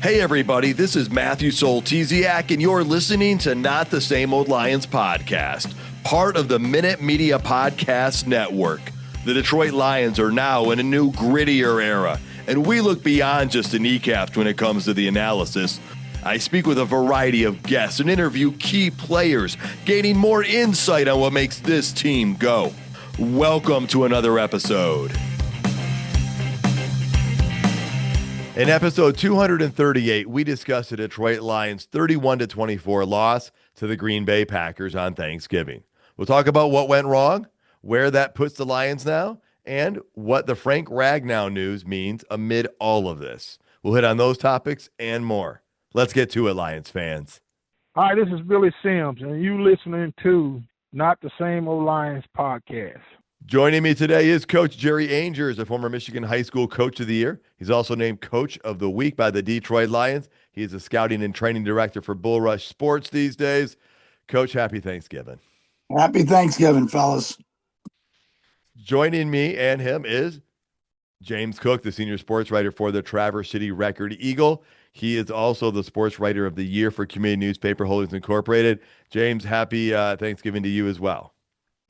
Hey everybody, this is Matthew Soltiziak, and you're listening to Not the Same Old Lions podcast, part of the Minute Media Podcast Network. The Detroit Lions are now in a new, grittier era, and we look beyond just the kneecaps when it comes to the analysis. I speak with a variety of guests and interview key players, gaining more insight on what makes this team go. Welcome to another episode. In episode 238, we discussed the Detroit Lions' 31-24 loss to the Green Bay Packers on Thanksgiving. We'll talk about what went wrong, where that puts the Lions now, and what the Frank Ragnow news means amid all of this. We'll hit on those topics and more. Let's get to it, Lions fans. Hi, this is Billy Sims, and you listening to Not the Same Old Lions podcast. Joining me today is Coach Jerry Angers, a former Michigan High School Coach of the Year. He's also named Coach of the Week by the Detroit Lions. He is a scouting and training director for Bull Rush Sports these days. Coach, happy Thanksgiving. Happy Thanksgiving, fellas. Joining me and him is James Cook, the senior sports writer for the Traverse City Record Eagle. He is also the sports writer of the year for Community Newspaper Holdings Incorporated. James, happy Thanksgiving to you as well.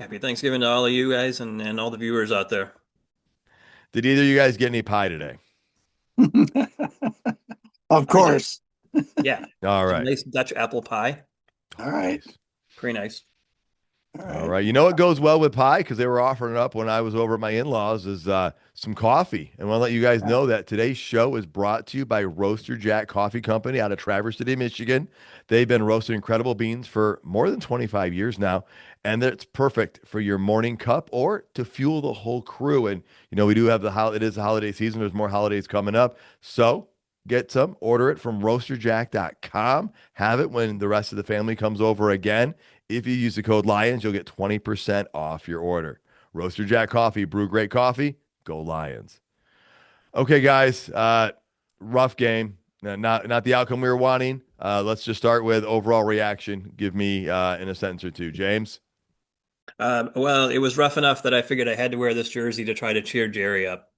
Happy Thanksgiving to all of you guys and all the viewers out there. Did either of you guys get any pie today? Of course. Yeah. All right. Nice Dutch apple pie. All right. Pretty nice. All right. You know what goes well with pie, because they were offering it up when I was over at my in-laws, is some coffee. And I want to let you guys know that today's show is brought to you by Roaster Jack Coffee Company out of Traverse City, Michigan. They've been roasting incredible beans for more than 25 years now, and it's perfect for your morning cup or to fuel the whole crew. And, you know, we do have it is the holiday season. There's more holidays coming up. So get some, order it from roasterjack.com. Have it when the rest of the family comes over again. If you use the code LIONS, you'll get 20% off your order. Roaster Jack Coffee, brew great coffee, go Lions. Okay, guys, rough game. Not the outcome we were wanting. Let's just start with overall reaction. Give me in a sentence or two. James? Well, it was rough enough that I figured I had to wear this jersey to try to cheer Jerry up.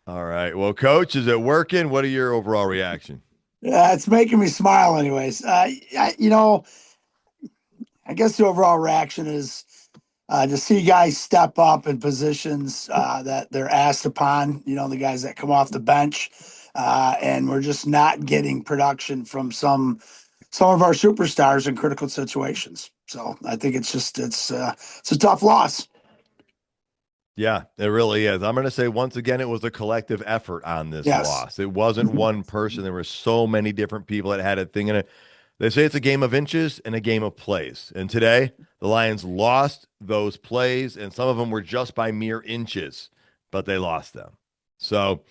All right. Well, Coach, is it working? What are your overall reaction? Yeah, it's making me smile anyways. I guess the overall reaction is to see guys step up in positions that they're asked upon, the guys that come off the bench, and we're just not getting production from some of our superstars in critical situations. So I think it's a tough loss. Yeah, it really is. I'm going to say once again, it was a collective effort on this loss. It wasn't one person. There were so many different people that had a thing in it. They say it's a game of inches and a game of plays. And today, the Lions lost those plays, and some of them were just by mere inches, but they lost them. So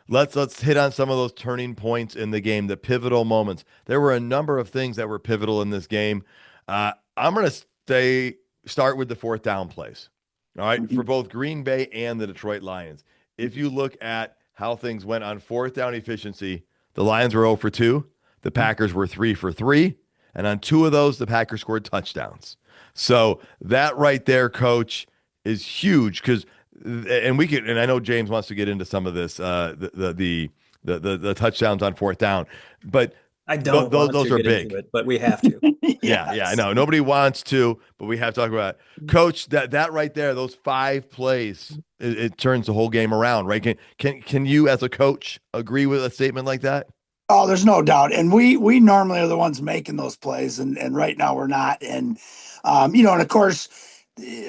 let's hit on some of those turning points in the game, the pivotal moments. There were a number of things that were pivotal in this game. I'm going to start with the fourth down plays. All right, for both Green Bay and the Detroit Lions. If you look at how things went on fourth down efficiency, the Lions were 0 for 2, the Packers were 3 for 3, and on 2 of those, the Packers scored touchdowns. So that right there, Coach, is huge because, and I know James wants to get into some of this, the touchdowns on fourth down, but I don't want those to are get big. into it, but we have to. Yeah, I know. Nobody wants to, but we have to talk about it. Coach, that right there, those 5 plays, it turns the whole game around, right? Can you, as a coach, agree with a statement like that? Oh, there's no doubt. And we normally are the ones making those plays, and right now we're not. And, and of course,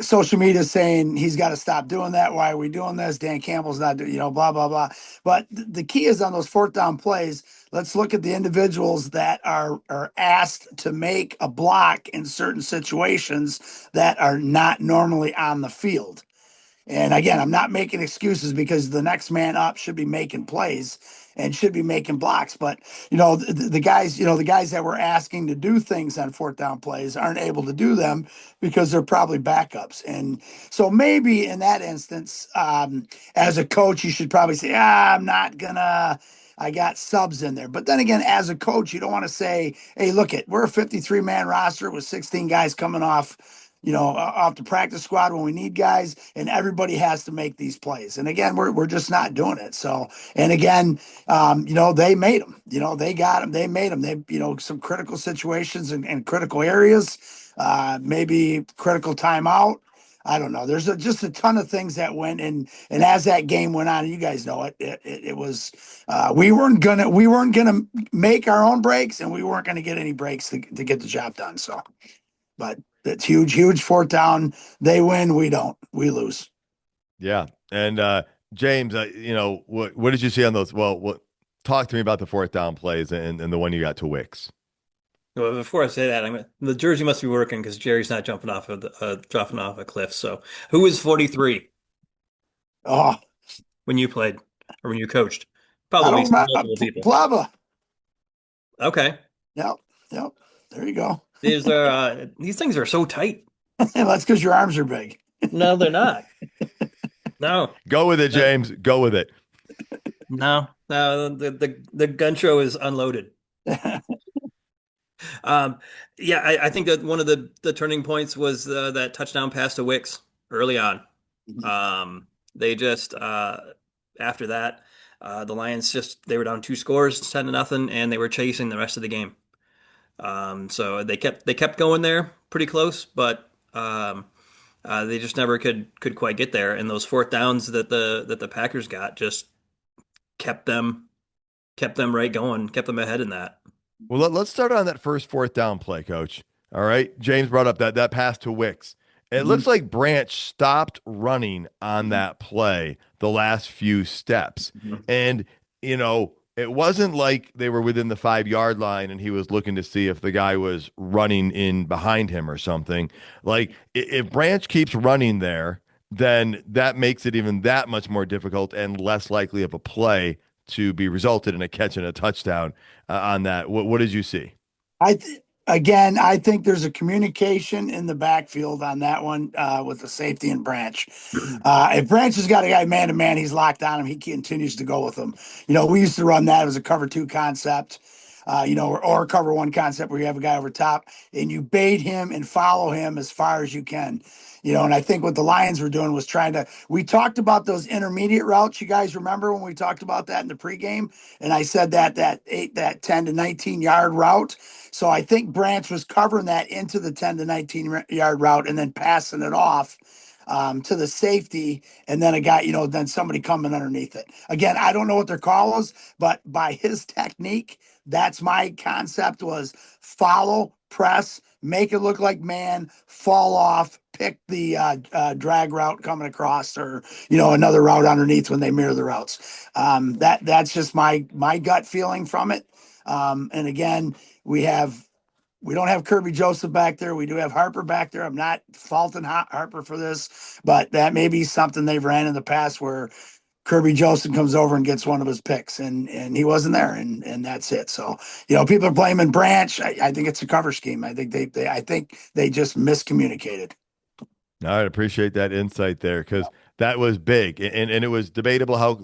social media is saying he's got to stop doing that. Why are we doing this? Dan Campbell's not doing, blah, blah, blah. But the key is on those fourth down plays. Let's look at the individuals that are asked to make a block in certain situations that are not normally on the field. And again, I'm not making excuses because the next man up should be making plays and should be making blocks. But, the guys that we're asking to do things on fourth down plays aren't able to do them because they're probably backups. And so maybe in that instance, as a coach, you should probably say, I got subs in there. But then again, as a coach, you don't want to say, hey, we're a 53-man roster with 16 guys coming off off the practice squad when we need guys, and everybody has to make these plays. And again, we're just not doing it. So, and again, they made them. They got them. They made them. They, some critical situations and critical areas, maybe critical timeout. I don't know. There's just a ton of things that went and as that game went on, you guys know it was we weren't gonna make our own breaks, and we weren't gonna get any breaks to get the job done. So, but it's huge fourth down. They win, we don't. We lose. Yeah, and James, what did you see on those? Well, talk to me about the fourth down plays and the one you got to Wicks. Well, before I say that, the jersey must be working because Jerry's not dropping off a cliff. So, who was 43 Oh, when you played or when you coached? I Probably don't remember. multiple people. Plava. Okay. Yep. There you go. These things are so tight. That's because your arms are big. No, they're not. No. Go with it, James. Go with it. No. The gun show is unloaded. Yeah, I think that one of the turning points was that touchdown pass to Wicks early on. They just after that, the Lions they were down 2 scores, 10-0, and they were chasing the rest of the game. So they kept going there pretty close, but they just never could quite get there. And those fourth downs that the Packers got just kept them right going, kept them ahead in that. Well, let's start on that first fourth down play, Coach. All right. James brought up that pass to Wicks. It looks like Branch stopped running on that play the last few steps. And, it wasn't like they were within the 5-yard line and he was looking to see if the guy was running in behind him or something. Like, if Branch keeps running there, then that makes it even that much more difficult and less likely of a play to be resulted in a catch and a touchdown on that. What did you see? I think there's a communication in the backfield on that one with the safety and Branch. If Branch has got a guy man to man, he's locked on him. He continues to go with him. We used to run that as a cover 2 concept, or cover 1 concept where you have a guy over top and you bait him and follow him as far as you can. And I think what the Lions were doing was we talked about those intermediate routes. You guys remember when we talked about that in the pregame? And I said that 10 to 19 yard route. So I think Branch was covering that into the 10 to 19 yard route and then passing it off to the safety. And then a guy, then somebody coming underneath it. Again, I don't know what their call was, but by his technique, that's my concept was follow, press, make it look like man, fall off, pick the drag route coming across, or another route underneath when they mirror the routes. That's just my gut feeling from it. And again, we don't have Kirby Joseph back there. We do have Harper back there. I'm not faulting Harper for this, but that may be something they've ran in the past where Kirby Joseph comes over and gets one of his picks, and he wasn't there, and that's it. So people are blaming Branch. I think it's a cover scheme. I think they just miscommunicated. All right, appreciate that insight there because that was big, and it was debatable how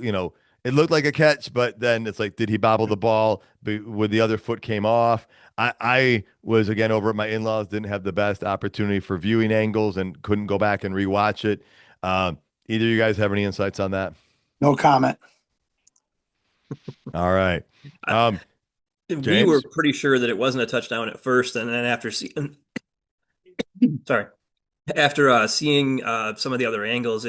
it looked like a catch, but then it's like, did he bobble the ball when the other foot came off? I was again over at my in-laws, didn't have the best opportunity for viewing angles, and couldn't go back and rewatch it. Either of you guys have any insights on that? No comment. All right. We were pretty sure that it wasn't a touchdown at first, and then after seeing, seeing some of the other angles,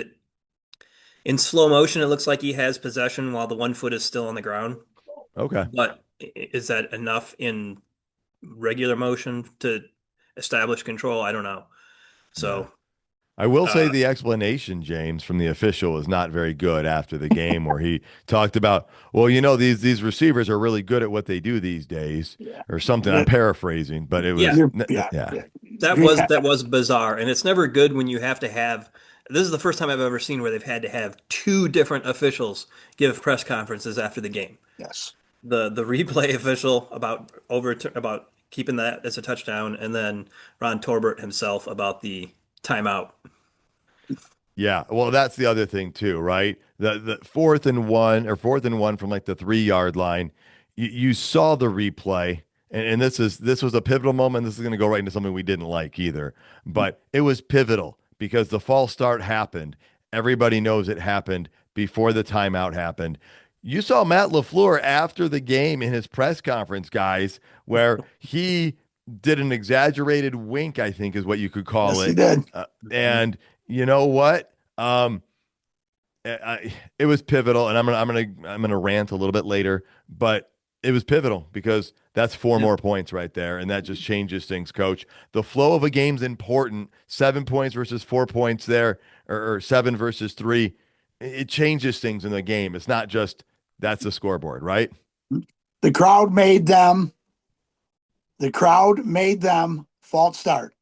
in slow motion, it looks like he has possession while the one foot is still on the ground. Okay. But is that enough in regular motion to establish control? I don't know. So I will say the explanation, James, from the official is not very good after the game, where he talked about, well, these receivers are really good at what they do these days, or something. I'm paraphrasing, but it was that was bizarre, and it's never good when you have to have. This is the first time I've ever seen where they've had to have 2 different officials give press conferences after the game. Yes, the replay official about keeping that as a touchdown, and then Ron Torbert himself about the timeout. Yeah, well, that's the other thing too, right? The 4th and 1 from like the 3-yard line, you saw the replay, and this was a pivotal moment. This is going to go right into something we didn't like either, but it was pivotal because the false start happened. Everybody knows it happened before the timeout happened. You saw Matt LaFleur after the game in his press conference, guys, where he did an exaggerated wink, I think is what you could call Yes, he it. did. And you know what? It was pivotal, and I'm gonna rant a little bit later, but it was pivotal because that's four Yep. more points right there, and that just changes things, Coach. The flow of a game's important. 7 points versus 4 points there, or 7 versus 3. It changes things in the game. It's not just that's the scoreboard, right? The crowd made them. The crowd made them false start,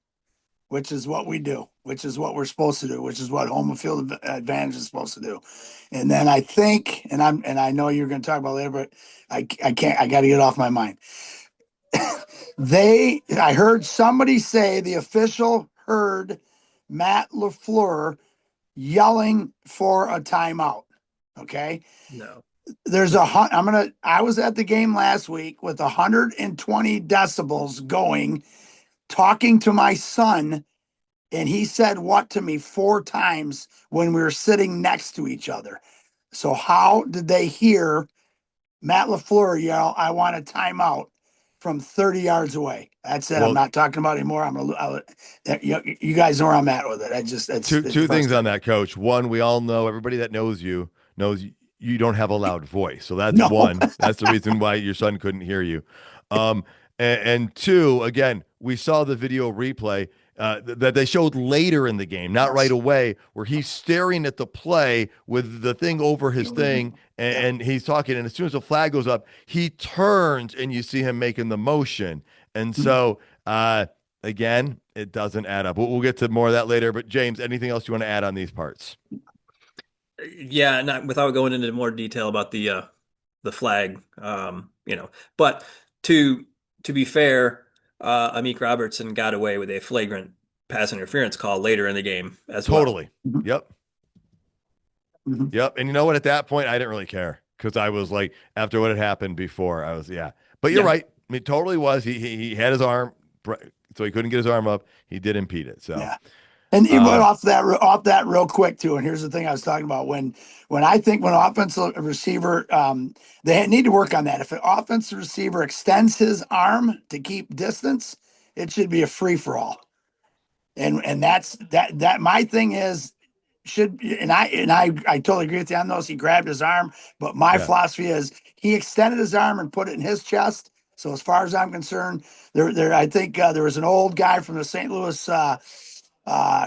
which is what we do, which is what we're supposed to do, which is what home field advantage is supposed to do. And then I think, and I know you're going to talk about it later, but I can't. I got to get it off my mind. I heard somebody say the official heard Matt LaFleur yelling for a timeout. Okay. No. I was at the game last week with 120 decibels going, talking to my son, and he said what to me 4 times when we were sitting next to each other. So how did they hear Matt LaFleur yell, "I want a timeout" from 30 yards away? That's it. I'm Well, not talking about it anymore. You guys know where I'm at with it. It's two things on frustrating. that, Coach. One, we all know everybody that knows you knows you don't have a loud voice, so that's No, one. That's the reason why your son couldn't hear you. And two, again, we saw the video replay that they showed later in the game, not right yes. away, where he's staring at the play with the thing over his thing, Yeah. and he's talking. And as soon as the flag goes up, he turns, and you see him making the motion. And so, again, it doesn't add up. We'll get to more of that later. But James, anything else you want to add on these parts? Yeah, not without going into more detail about the flag, But to to be fair, Amik Robertson got away with a flagrant pass interference call later in the game as well. Totally. Yep. Yep. And you know what? At that point, I didn't really care because I was like, after what had happened before, I was, yeah. But you're Yeah, right. I mean, totally was. He had his arm, so he couldn't get his arm up. He did impede it. So, Yeah. And even um, off that real quick too. And here's the thing I was talking about when I think when an offensive receiver they need to work on that. If an offensive receiver extends his arm to keep distance, it should be a free for all. And that my thing is should I totally agree with you on those. He grabbed his arm, but my yeah. philosophy is he extended his arm and put it in his chest. So as far as I'm concerned, I think there was an old guy from the St. Louis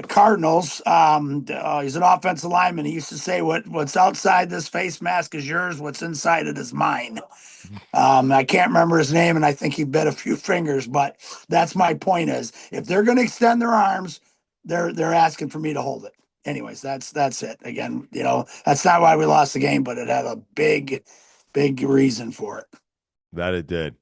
Cardinals. He's an offensive lineman. He used to say, "What's outside this face mask is yours. What's inside it is mine." I can't remember his name, and I think he bit a few fingers. But that's my point: is if they're going to extend their arms, they're asking for me to hold it. Anyways, that's it. Again, that's not why we lost the game, but it had a big reason for it. That it did.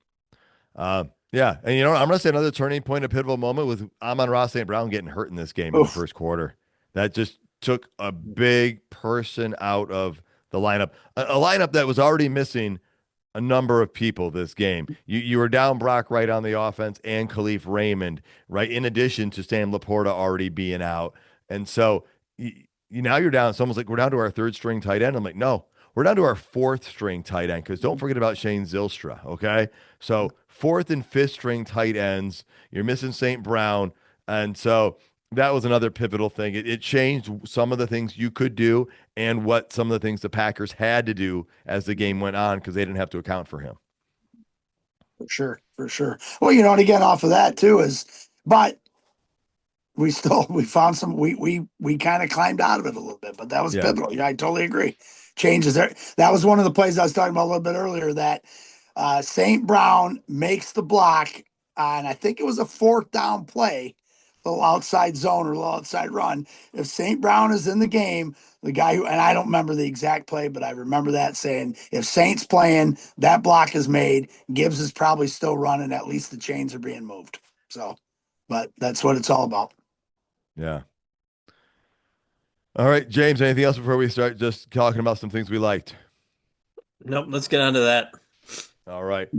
Yeah. And I'm going to say another turning point, a pivotal moment with Amon-Ra St. Brown getting hurt in this game in the Oof. first quarter. That just took a big person out of the lineup, a lineup that was already missing a number of people this game. You were down Brock Wright on the offense and Khalif Raymond, right? In addition to Sam Laporta already being out. And so now you're down. Someone's like, we're down to our third string tight end. I'm like, no, we're down to our fourth string tight end because don't forget about Shane Zylstra. Okay. So fourth and fifth string tight ends. You're missing St. Brown. And so that was another pivotal thing. It changed some of the things you could do and what some of the things the Packers had to do as the game went on because they didn't have to account for him. For sure. Well, and again, off of that too but we found some we kind of climbed out of it a little bit, but that was Yeah. pivotal. Yeah, I totally agree. Changes there. That was one of the plays I was talking about a little bit earlier that St. Brown makes the block and I think it was a fourth down play, a little outside zone or a little outside run. If St. Brown is in the game, the guy who, and I don't remember the exact play, but I remember that saying, if Saint's playing, that block is made. Gibbs is probably still running. At least the chains are being moved. So, but that's what it's all about. Yeah. All right, James, anything else before we start just talking about some things we liked? nope. Let's get on to that. All right.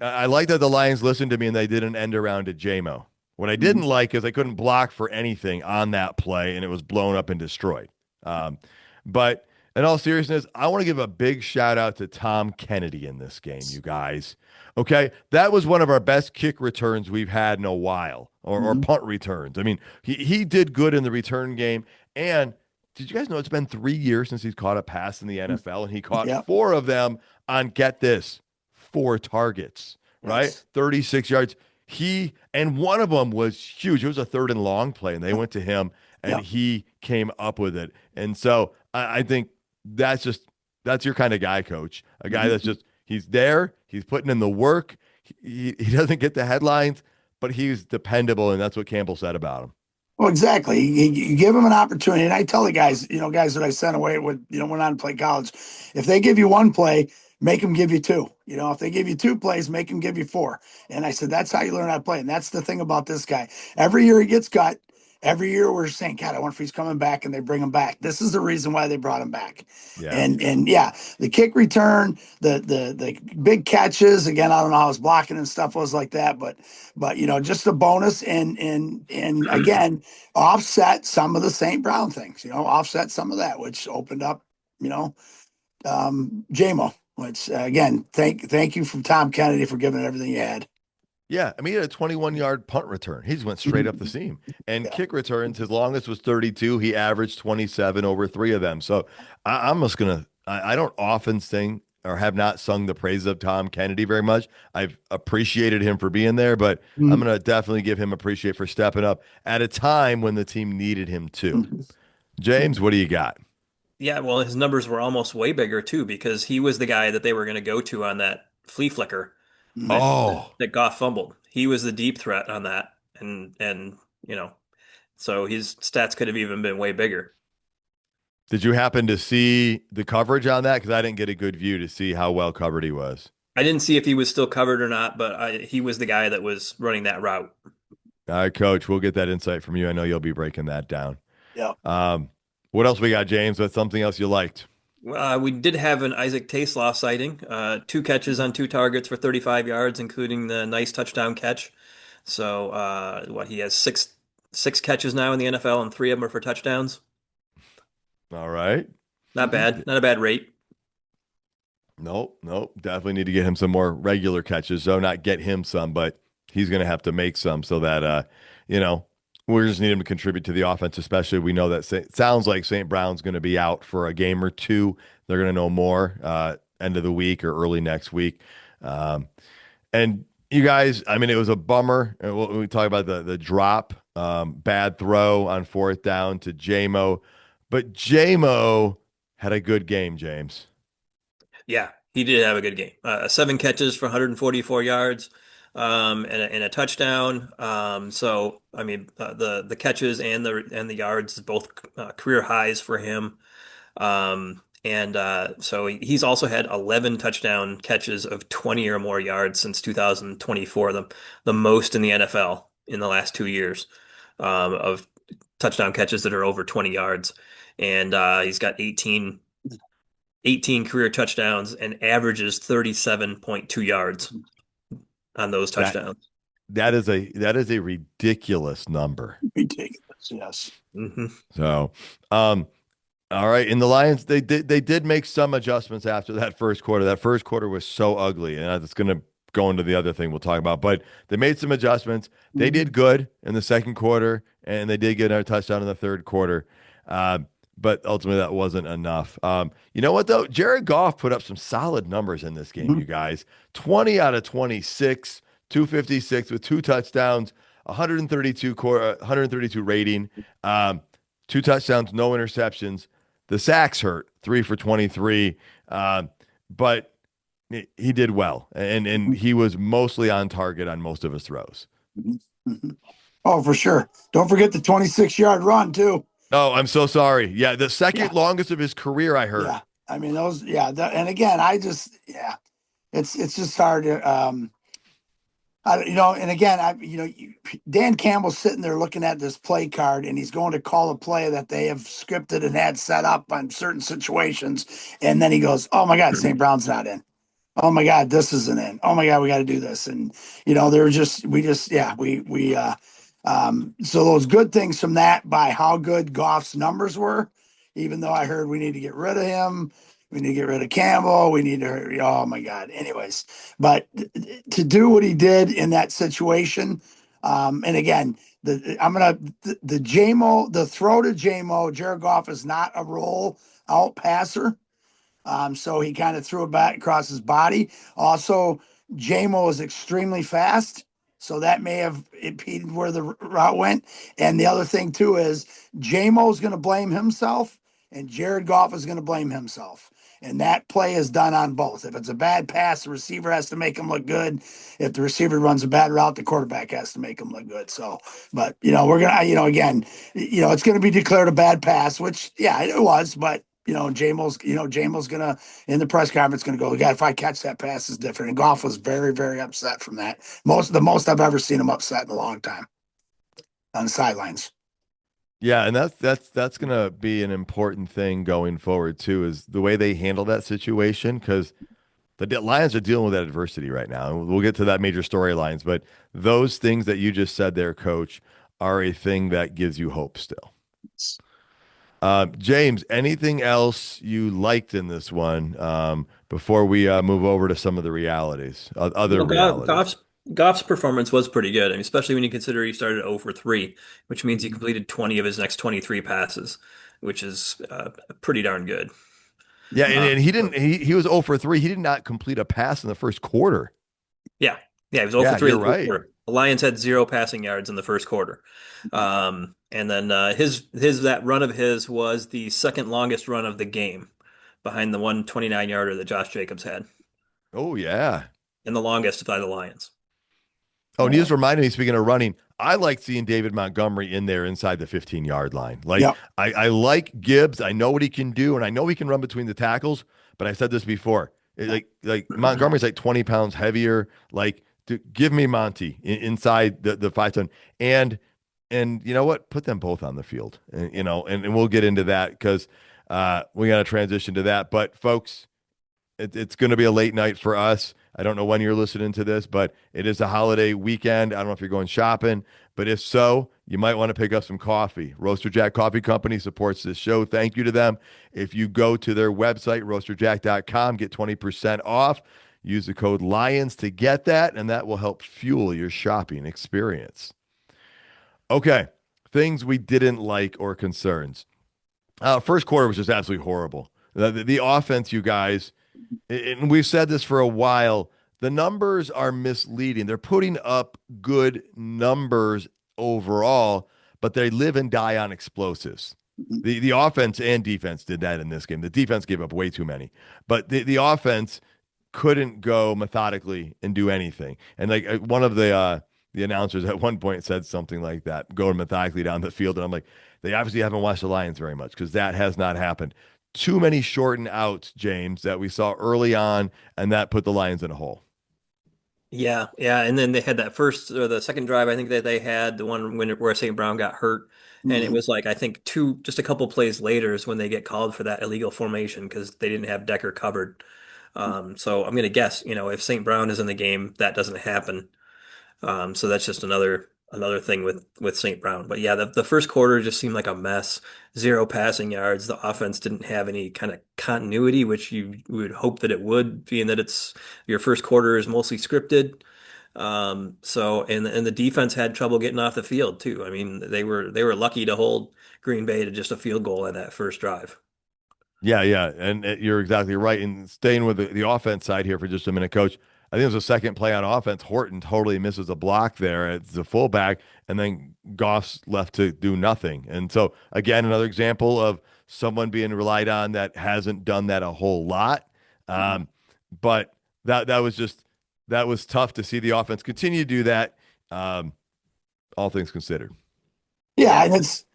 I like that the Lions listened to me and they didn't end around to JMO. What I didn't like is I couldn't block for anything on that play and it was blown up and destroyed. But in all seriousness, I want to give a big shout out to Tom Kennedy in this game, you guys. Okay. That was one of our best kick returns we've had in a while, or punt returns. I mean, he did good in the return game. And did you guys know it's been 3 years since he's caught a pass in the NFL and he caught four of them on, get this, 4 targets, right? Yes. 36 yards. And one of them was huge. It was a 3rd and long play, and they went to him, and he came up with it. And so I think that's your kind of guy, coach. A guy that's just, he's there, he's putting in the work. He doesn't get the headlines, but he's dependable, and that's what Campbell said about him. Well, exactly. You give them an opportunity. And I tell the guys, guys that I sent away with, went on to play college, if they give you 1 play, make them give you 2. If they give you 2 plays, make them give you 4. And I said, that's how you learn how to play. And that's the thing about this guy. Every year he gets cut. Every year we're saying, God, I wonder if he's coming back, and they bring him back. This is the reason why they brought him back. Yeah. And yeah, the kick return, the big catches. Again, I don't know how his blocking and stuff was like that, but just a bonus and again, offset some of the St. Brown things. Offset some of that, which opened up, JMO. Which again, thank you from Tom Kennedy for giving it everything you had. Yeah, I mean, he had a 21-yard punt return. He just went straight up the seam. And kick returns, his longest was 32. He averaged 27 over 3 of them. So I'm just going to – I don't often sing or have not sung the praises of Tom Kennedy very much. I've appreciated him for being there, but I'm going to definitely give him appreciate for stepping up at a time when the team needed him too. James, what do you got? Yeah, well, his numbers were almost way bigger too, because he was the guy that they were going to go to on that flea flicker that Goff fumbled. He was the deep threat on that, and so his stats could have even been way bigger. Did you happen to see the coverage on that? Because I didn't get a good view to see how well covered he was. I didn't see if he was still covered or not, but he was the guy that was running that route. All right, Coach, we'll get that insight from you. I know you'll be breaking that down. Yeah. What else we got, James? What's something else you liked? We did have an Isaac Taslaw sighting. 2 catches on 2 targets for 35 yards, including the nice touchdown catch. So, he has six catches now in the NFL, and 3 of them are for touchdowns. All right. Not bad. Not a bad rate. Nope. Definitely need to get him some more regular catches. So not get him some, but he's going to have to make some so that, we just need him to contribute to the offense, especially we know that it sounds like St. Brown's going to be out for a game or 2. They're going to know more end of the week or early next week. And you guys, I mean, it was a bummer. We talk about the drop, bad throw on 4th down to JMO. But JMO had a good game, James. Yeah, he did have a good game. 7 catches for 144 yards. And a touchdown. So I mean, the catches and the yards both career highs for him. So he's also had 11 touchdown catches of 20 or more yards since 2024, the most in the NFL in the last 2 years of touchdown catches that are over 20 yards. And he's got 18 career touchdowns and averages 37.2 yards on those touchdowns. That is a ridiculous number. Ridiculous, yes. Mm-hmm. So, all right. In the Lions, they did make some adjustments after that first quarter. That first quarter was so ugly, and it's going to go into the other thing we'll talk about. But they made some adjustments. They did good in the second quarter, and they did get another touchdown in the third quarter. But ultimately, that wasn't enough. You know what, though? Jared Goff put up some solid numbers in this game, you guys. 20 out of 26, 256 with 2 touchdowns, 132 rating, 2 touchdowns, no interceptions. The sacks hurt, 3 for 23. But he did well, and he was mostly on target on most of his throws. Oh, for sure. Don't forget the 26-yard run, too. Oh, I'm so sorry. Yeah, the second longest of his career, I heard. Yeah, I mean those. Yeah, and again, it's just hard to, And again, Dan Campbell's sitting there looking at this play card, and he's going to call a play that they have scripted and had set up on certain situations, and then he goes, "Oh my God, St. Brown's not in." oh my God, this isn't in. Oh my God, we got to do this. And, they're just, we just, yeah, so those good things from that by how good Goff's numbers were, even though I heard we need to get rid of him, we need to get rid of Campbell, we need to, oh my God. Anyways, but to do what he did in that situation, and again, the JMO, the throw to JMO, Jared Goff is not a roll out passer. So he kind of threw it back across his body. Also, JMO is extremely fast. So that may have impeded where the route went. And the other thing, too, is JMO is going to blame himself and Jared Goff is going to blame himself. And that play is done on both. If it's a bad pass, the receiver has to make him look good. If the receiver runs a bad route, the quarterback has to make him look good. So, but, we're going to, again, it's going to be declared a bad pass, which, yeah, it was. But Jamel's gonna in the press conference gonna go, God, if I catch that pass is different. And Goff was very, very upset from that. The most I've ever seen him upset in a long time on the sidelines. Yeah, and that's gonna be an important thing going forward too, is the way they handle that situation, because the Lions are dealing with that adversity right now. And we'll get to that major storylines, but those things that you just said there, Coach, are a thing that gives you hope still. James, anything else you liked in this one before we move over to some of the realities, other realities? Goff's performance was pretty good. I mean, especially when you consider he started 0 for 3, which means he completed 20 of his next 23 passes, which is pretty darn good. Yeah, and he didn't. He was 0 for 3. He did not complete a pass in the first quarter. Yeah, he was 0 for Yeah, 3 in you're the first right. quarter. The Lions had 0 passing yards in the first quarter. And then that run of his was the second longest run of the game, behind the 129-yarder that Josh Jacobs had, Oh yeah. and the longest by the Lions. Oh, and he just reminded me, speaking of running, I like seeing David Montgomery in there inside the 15-yard line. Like, Yep. I like Gibbs. I know what he can do, and I know he can run between the tackles, but I said this before. Like Montgomery's like 20 pounds heavier. Like, give me Monty inside the 5-ton. And you know what? Put them both on the field. And we'll get into that because we got to transition to that. But folks, it's going to be a late night for us. I don't know when you're listening to this, but it is a holiday weekend. I don't know if you're going shopping, but if so, you might want to pick up some coffee. Roaster Jack Coffee Company supports this show. Thank you to them. If you go to their website, roasterjack.com, get 20% off. Use the code LIONS to get that, and that will help fuel your shopping experience. Okay, things we didn't like or concerns. First quarter was just absolutely horrible. The offense, you guys, and we've said this for a while, the numbers are misleading. They're putting up good numbers overall, but they live and die on explosives. The offense and defense did that in this game. The defense gave up way too many, but the offense couldn't go methodically and do anything. And like one of the announcers at one point said something like that, going methodically down the field. And I'm like, they obviously haven't watched the Lions very much, because that has not happened. Too many shortened outs, James, that we saw early on, and that put the Lions in a hole. Yeah, yeah, and then they had that first or the second drive. I think that they had the one where St. Brown got hurt, and it was like, I think just a couple plays later is when they get called for that illegal formation because they didn't have Decker covered. So I'm gonna guess, if St. Brown is in the game, that doesn't happen. So that's just another thing with St. Brown. But yeah, the first quarter just seemed like a mess. 0 passing yards. The offense didn't have any kind of continuity, which you would hope that it would, being that it's your first quarter is mostly scripted. And the defense had trouble getting off the field too. I mean, they were lucky to hold Green Bay to just a field goal in that first drive. Yeah, yeah. And you're exactly right. And staying with the offense side here for just a minute, Coach, I think it was a second play on offense. Horton totally misses a block there. It's the fullback, and then Goff's left to do nothing. And so, again, another example of someone being relied on that hasn't done that a whole lot. But that was tough to see the offense continue to do that, all things considered. Yeah, and it's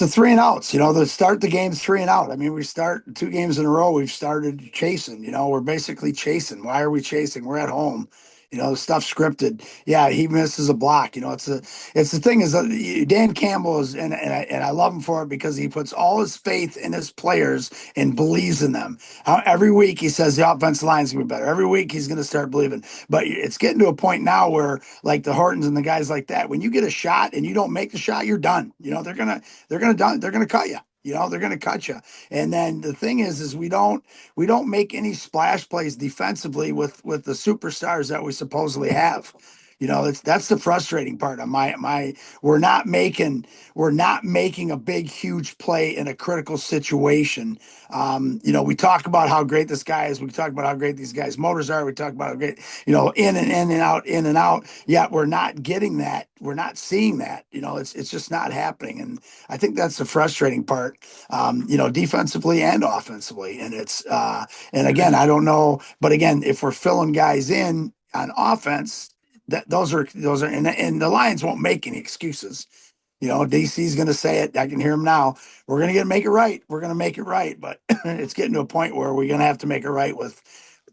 the 3 and outs. The start the game's 3 and out. I mean, we start 2 games in a row. We've started chasing. We're basically chasing. Why are we chasing? We're at home. The stuff scripted. Yeah, he misses a block. It's the thing is Dan Campbell is, and I love him for it because he puts all his faith in his players and believes in them. Every week he says the offensive line is going to be better. Every week he's going to start believing. But it's getting to a point now where like the Hortons and the guys like that, when you get a shot and you don't make the shot, you're done. They're gonna cut you. They're gonna cut you. And then the thing is we don't make any splash plays defensively with the superstars that we supposedly have. That's the frustrating part of my we're not making a big huge play in a critical situation. We talk about how great this guy is. We talk about how great these guys' motors are. We talk about how great, in and out, in and out. Yet we're not getting that. We're not seeing that. It's just not happening. And I think that's the frustrating part. Defensively and offensively. And and again, I don't know, but again, if we're filling guys in on offense, those are, and the Lions won't make any excuses. DC's going to say it. I can hear him now. We're going to make it right. We're going to make it right. But it's getting to a point where we're going to have to make it right with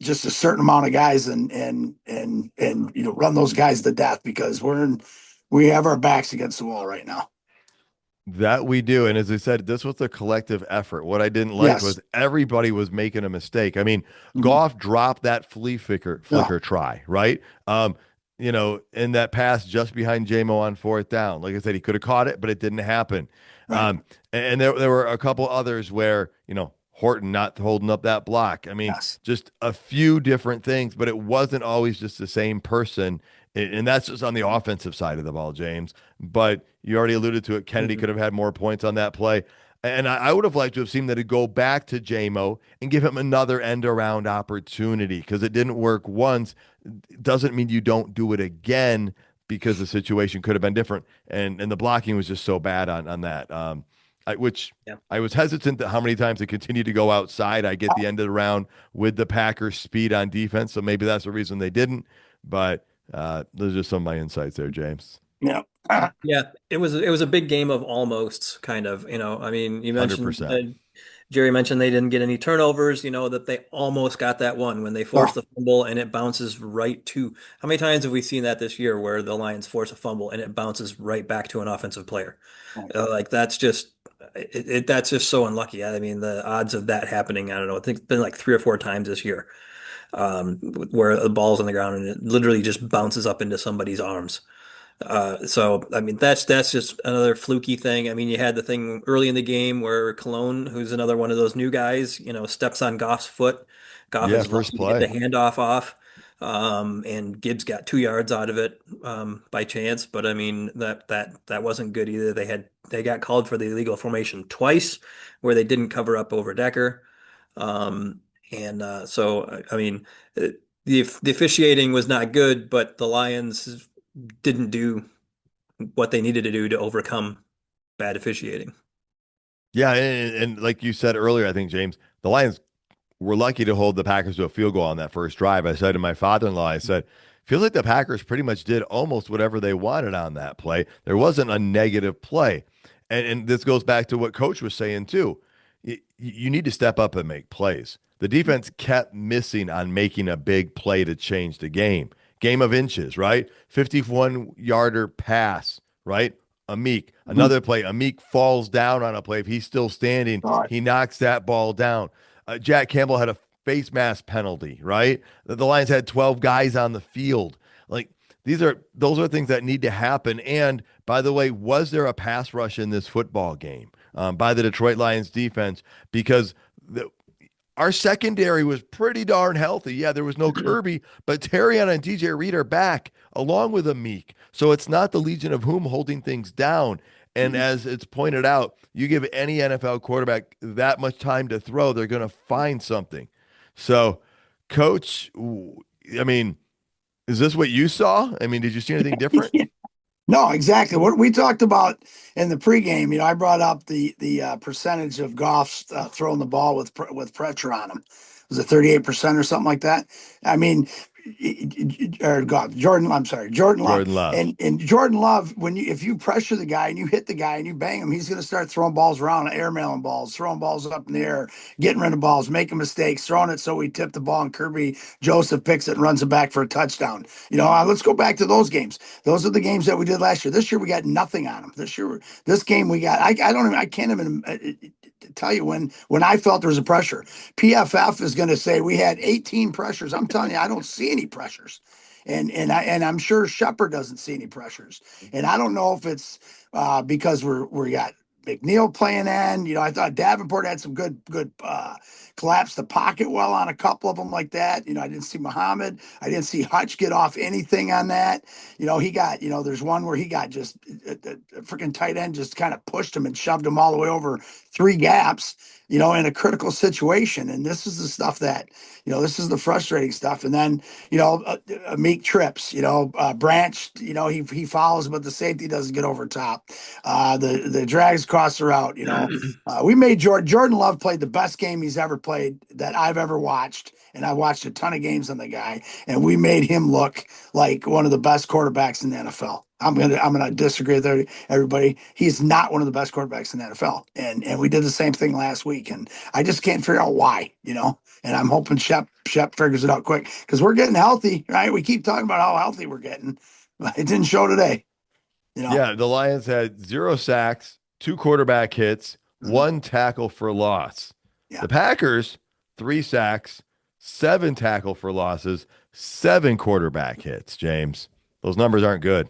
just a certain amount of guys and run those guys to death because we have our backs against the wall right now. That we do. And as I said, this was a collective effort. What I didn't like was everybody was making a mistake. I mean, Goff dropped that flea flicker try, right? In that pass just behind JMO on fourth down. Like I said, he could have caught it, but it didn't happen. Right. And there were a couple others where, Horton not holding up that block. I mean, just a few different things, but it wasn't always just the same person. And that's just on the offensive side of the ball, James. But you already alluded to it. Kennedy could have had more points on that play. And I would have liked to have seen that it go back to JMO and give him another end around opportunity because it didn't work once. Doesn't mean you don't do it again because the situation could have been different. And the blocking was just so bad on that. I was hesitant that how many times they continue to go outside. I get the end of the round with the Packers' speed on defense, so maybe that's the reason they didn't. But those are just some of my insights there, James. Yeah. Yeah, it was a big game of almost kind of, I mean, you mentioned Jerry mentioned they didn't get any turnovers, that they almost got that one when they forced the fumble and it bounces right to, how many times have we seen that this year where the Lions force a fumble and it bounces right back to an offensive player? That's just so unlucky. I mean, the odds of that happening, I don't know, I think it's been like 3 or 4 times this year, where the ball's on the ground and it literally just bounces up into somebody's arms. So I mean that's just another fluky thing. I mean you had the thing early in the game where Cologne, who's another one of those new guys, steps on Goff's foot. Goff is first lucky play. to get the handoff off, and Gibbs got 2 yards out of it by chance. But I mean that wasn't good either. They got called for the illegal formation twice, where they didn't cover up over Decker, so I mean the officiating was not good, but the Lions didn't do what they needed to do to overcome bad officiating. Yeah, and like you said earlier, I think, James, the Lions were lucky to hold the Packers to a field goal on that first drive. I said to my father-in-law, I said, feels like the Packers pretty much did almost whatever they wanted on that play. There wasn't a negative play. And this goes back to what Coach was saying, too. You need to step up and make plays. The defense kept missing on making a big play to change the game. Game of inches, right? 51-yarder pass, right? Amik. Another play. Amik falls down on a play. If he's still standing, he knocks that ball down. Jack Campbell had a face mask penalty, right? The Lions had 12 guys on the field. Like, those are things that need to happen. And by the way, was there a pass rush in this football game by the Detroit Lions defense? Because our secondary was pretty darn healthy. Yeah, there was no Kirby, but Terrion and DJ Reed are back along with Amik. So it's not the Legion of Whom holding things down. And as it's pointed out, you give any NFL quarterback that much time to throw, they're going to find something. So, Coach, I mean, is this what you saw? I mean, did you see anything different? No, exactly. What we talked about in the pregame, I brought up the percentage of Goff's throwing the ball with pressure on him. Was it 38% or something like that? I mean, Jordan Love. Jordan Love. And Jordan Love, if you pressure the guy and you hit the guy and you bang him, he's going to start throwing balls around, airmailing balls, throwing balls up in the air, getting rid of balls, making mistakes, throwing it so we tip the ball and Kirby Joseph picks it and runs it back for a touchdown. Let's go back to those games. Those are the games that we did last year. This year we got nothing on them. This game we got. I can't even tell you when I felt there was a pressure. PFF is going to say we had 18 pressures. I'm telling you, I don't see any pressures, and I'm sure Shepard doesn't see any pressures. And I don't know if it's because we got McNeil playing end. I thought Davenport had some good collapse the pocket well on a couple of them like that. I didn't see Muhammad. I didn't see Hutch get off anything on that. He got, there's one where he got just a freaking tight end just kind of pushed him and shoved him all the way over 3 gaps, in a critical situation. And this is the stuff that, this is the frustrating stuff. And then, Meek trips, Branch, he follows, but the safety doesn't get over top. The drags across the route, we made Jordan Love played the best game he's ever played that I've ever watched. And I watched a ton of games on the guy, and we made him look like one of the best quarterbacks in the NFL. I'm gonna disagree with everybody. He's not one of the best quarterbacks in the NFL, and we did the same thing last week, and I just can't figure out why, And I'm hoping Shep figures it out quick because we're getting healthy, right? We keep talking about how healthy we're getting, but it didn't show today. Yeah, the Lions had 0 sacks, 2 quarterback hits, 1 tackle for loss. Yeah. The Packers, 3 sacks, 7 tackle for losses, 7 quarterback hits, James. Those numbers aren't good.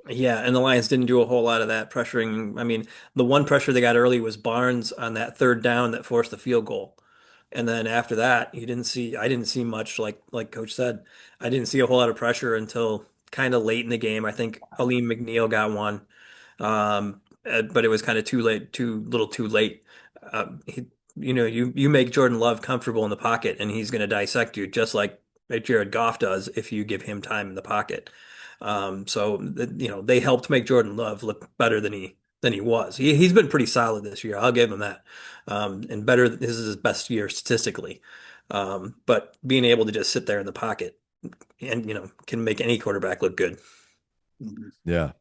Yeah, and the Lions didn't do a whole lot of that pressuring. I mean, the one pressure they got early was Barnes on that 3rd down that forced the field goal. And then after that, I didn't see much like Coach said. I didn't see a whole lot of pressure until kind of late in the game. I think Aleem McNeil got one. But it was kind of too late, too late. You make Jordan Love comfortable in the pocket, and he's going to dissect you just like Jared Goff does if you give him time in the pocket. They helped make Jordan Love look better than he was. He's been pretty solid this year. I'll give him that. And better. This is his best year statistically. But being able to just sit there in the pocket and can make any quarterback look good. Yeah.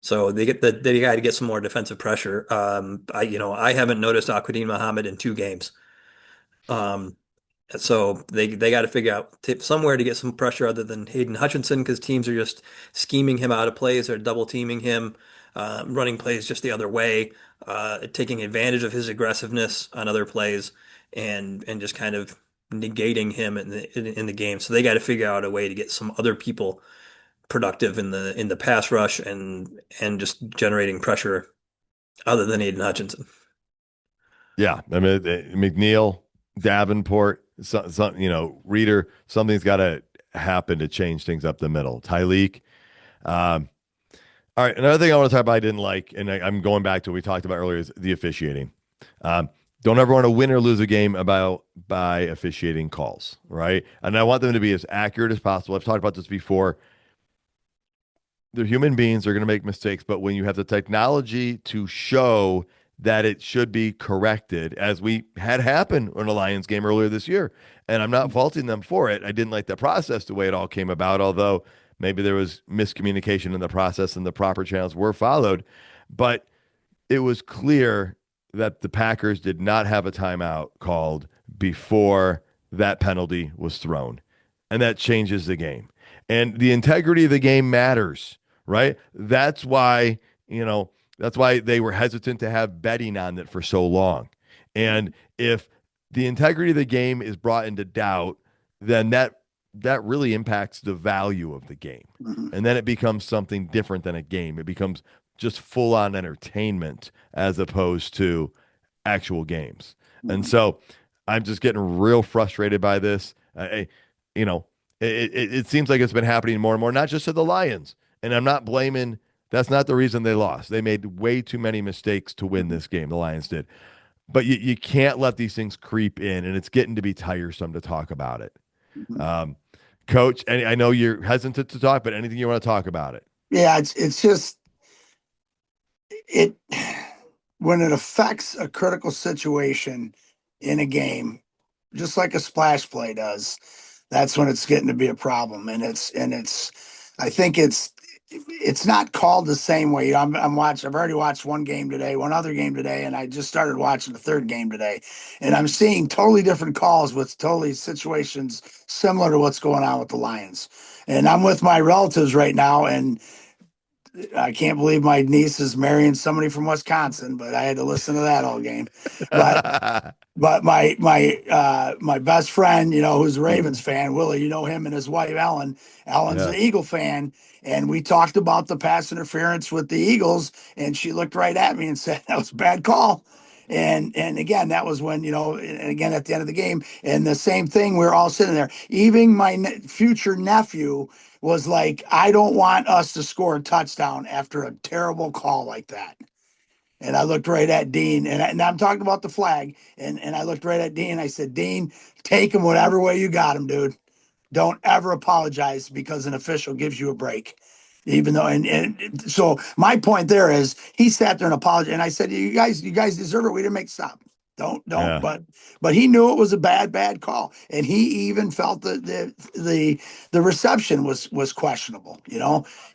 So they got to get some more defensive pressure. I haven't noticed Aquadine Muhammad in 2 games. So they got to figure out somewhere to get some pressure other than Hayden Hutchinson because teams are just scheming him out of plays or double teaming him, running plays just the other way, taking advantage of his aggressiveness on other plays, and just kind of negating him in the game. So they got to figure out a way to get some other people productive in the pass rush and just generating pressure other than Aiden Hutchinson. Yeah, I mean McNeil, Davenport, Reader. Something's got to happen to change things up the middle. Tyleek. All right, another thing I want to talk about I didn't like, and I'm going back to what we talked about earlier, is the officiating. Don't ever want to win or lose a game by officiating calls, right? And I want them to be as accurate as possible. I've talked about this before. They're human beings, they're going to make mistakes, but when you have the technology to show that it should be corrected, as we had happen in a Lions game earlier this year, and I'm not faulting them for it. I didn't like the process, the way it all came about, although maybe there was miscommunication in the process and the proper channels were followed. But it was clear that the Packers did not have a timeout called before that penalty was thrown, and that changes the game. And the integrity of the game matters, right? That's why, that's why they were hesitant to have betting on it for so long. And if the integrity of the game is brought into doubt, then that really impacts the value of the game. And then it becomes something different than a game. It becomes just full-on entertainment as opposed to actual games. And so I'm just getting real frustrated by this. It seems like it's been happening more and more, not just to the Lions. And I'm not blaming, that's not the reason they lost. They made way too many mistakes to win this game, the Lions did. But you can't let these things creep in, and it's getting to be tiresome to talk about it. Coach, and I know you're hesitant to talk, but anything you want to talk about it? Yeah, it's just, when it affects a critical situation in a game, just like a splash play does, that's when it's getting to be a problem. I think it's not called the same way. I've already watched one game today, one other game today, and I just started watching the third game today. And I'm seeing totally different calls with totally situations similar to what's going on with the Lions. And I'm with my relatives right now, and I can't believe my niece is marrying somebody from Wisconsin, but I had to listen to that all game. But my best friend, who's a Ravens fan, Willie, him and his wife Ellen. Ellen's Yeah. an Eagle fan, and we talked about the pass interference with the Eagles, and she looked right at me and said that was a bad call. And again, that was when and again at the end of the game, and the same thing. We were all sitting there. Even my future nephew was like, "I don't want us to score a touchdown after a terrible call like that." And I looked right at Dean, and I'm talking about the flag. And I looked right at Dean. I said, Dean, take him whatever way you got him, dude. Don't ever apologize because an official gives you a break. Even though, and so my point there is he sat there and apologized. And I said, you guys deserve it. We didn't make the stop. Don't. Yeah. But he knew it was a bad call. And he even felt that the reception was questionable,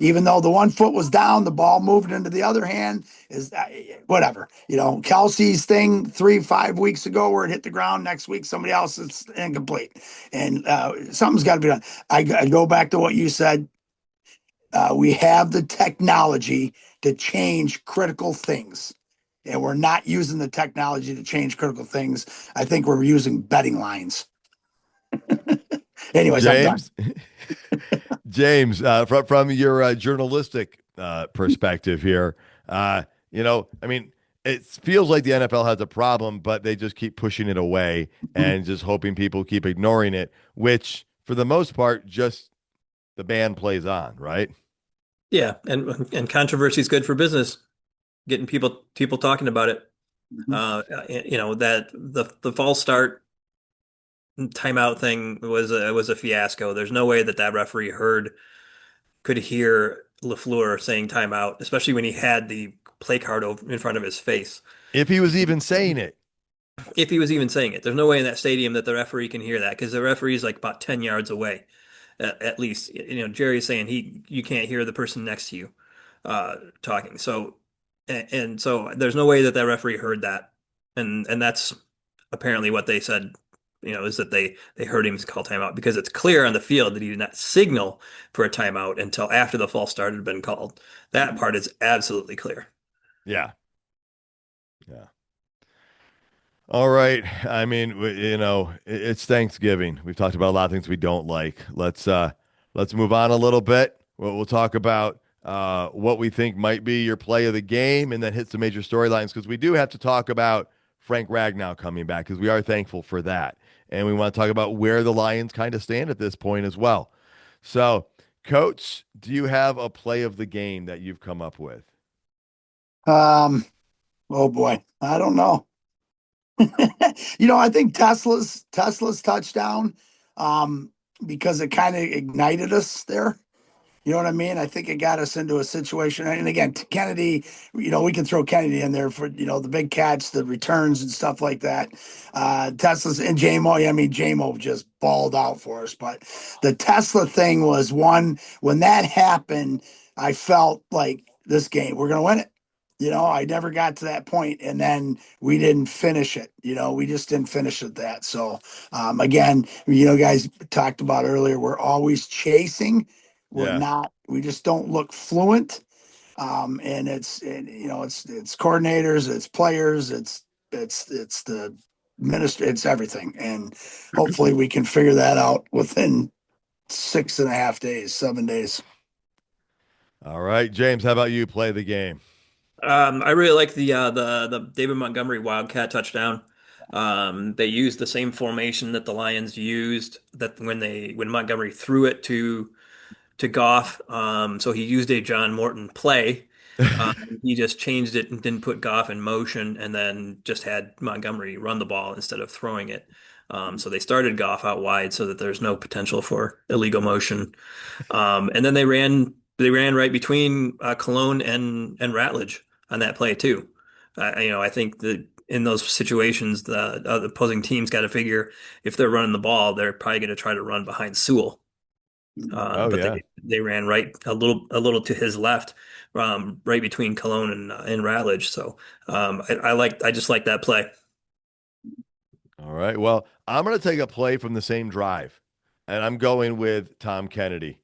even though the one foot was down, the ball moved into the other hand is whatever, Kelsey's thing 5 weeks ago where it hit the ground, next week, somebody else is incomplete. And something's got to be done. I go back to what you said. We have the technology to change critical things, and we're not using the technology to change critical things. I think we're using betting lines. Anyways, I'm done. James, James, from your journalistic perspective here, I mean, it feels like the NFL has a problem, but they just keep pushing it away and just hoping people keep ignoring it, which for the most part, just the band plays on, right? Yeah, and controversy is good for business, getting people talking about it. That the false start timeout thing was a fiasco. There's no way that referee could hear LaFleur saying timeout, especially when he had the play card over in front of his face. If he was even saying it. If he was even saying it, there's no way in that stadium that the referee can hear that because the referee is like about 10 yards away, at least. Jerry's saying you can't hear the person next to you talking. So and so there's no way that referee heard that, and that's apparently what they said. Is that they heard him call timeout because it's clear on the field that he did not signal for a timeout until after the false start had been called. That part is absolutely clear. Yeah. Yeah. All right. I mean, it's Thanksgiving. We've talked about a lot of things we don't like. Let's move on a little bit. We'll talk about what we think might be your play of the game, and then hit some major storylines because we do have to talk about Frank Ragnow coming back because we are thankful for that, and we want to talk about where the Lions kind of stand at this point as well. So, Coach, do you have a play of the game that you've come up with? Oh boy, I don't know. I think Tesla's touchdown, because it kind of ignited us there. You know what I mean? I think it got us into a situation. And again, Kennedy, we can throw Kennedy in there for, the big catch, the returns and stuff like that. Tesla's and JMO, I mean, JMO just balled out for us. But the Tesla thing was one, when that happened, I felt like this game, we're going to win it. I never got to that point, and then we didn't finish it. We just didn't finish it that. So, again, guys talked about earlier, we're always chasing. We're Yeah. not. We just don't look fluent. And it's coordinators, it's players, it's the minister, it's everything. And hopefully we can figure that out within 6.5 days, 7 days. All right, James, how about you play the game? I really like the David Montgomery Wildcat touchdown. They used the same formation that the Lions used that when Montgomery threw it to Goff. So he used a John Morton play. He just changed it and didn't put Goff in motion, and then just had Montgomery run the ball instead of throwing it. So they started Goff out wide so that there's no potential for illegal motion. And then they ran right between Cologne and Ratledge on that play too. I think that in those situations, the opposing team's got to figure if they're running the ball, they're probably going to try to run behind Sewell. Oh But yeah. they ran right a little to his left, right between Cologne and Ratledge. So I just like that play. All right. Well, I'm going to take a play from the same drive, and I'm going with Tom Kennedy.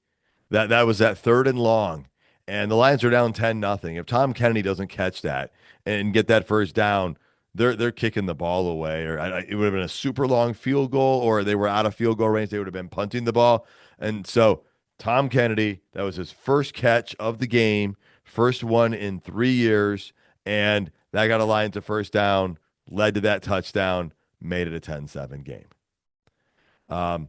That was that third and long, and the Lions are down 10-0. If Tom Kennedy doesn't catch that and get that first down, they're kicking the ball away, or it would have been a super long field goal, or they were out of field goal range. They would have been punting the ball, and so Tom Kennedy, that was his first catch of the game, first one in 3 years, and that got a Lions to first down, led to that touchdown, made it a 10-7 game. Um,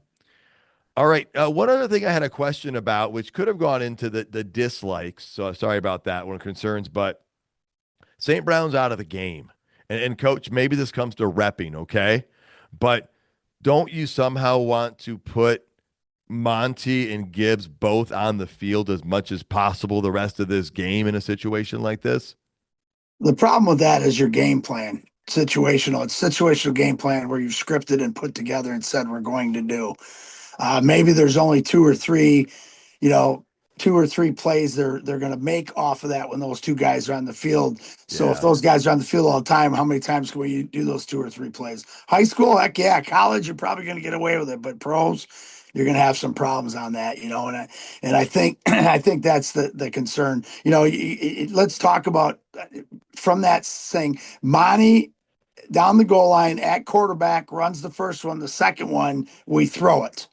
all right. One other thing I had a question about, which could have gone into the dislikes. So sorry about that one, concerns, but St. Brown's out of the game. And coach, maybe this comes to repping, okay? But don't you somehow want to put Monty and Gibbs both on the field as much as possible the rest of this game in a situation like this? The problem with that is your game plan. Situational. It's situational game plan where you've scripted and put together and said we're going to do. Maybe there's only you know, two or three plays they're going to make off of that when those two guys are on the field. So if Yeah. those guys are on the field all the time, how many times can we do those two or three plays? High school, heck yeah. College, you're probably going to get away with it, but pros, you're going to have some problems on that, you know. And I think I think that's the concern. You know, let's talk about from that saying Monty down the goal line at quarterback runs the first one, the second one we throw it.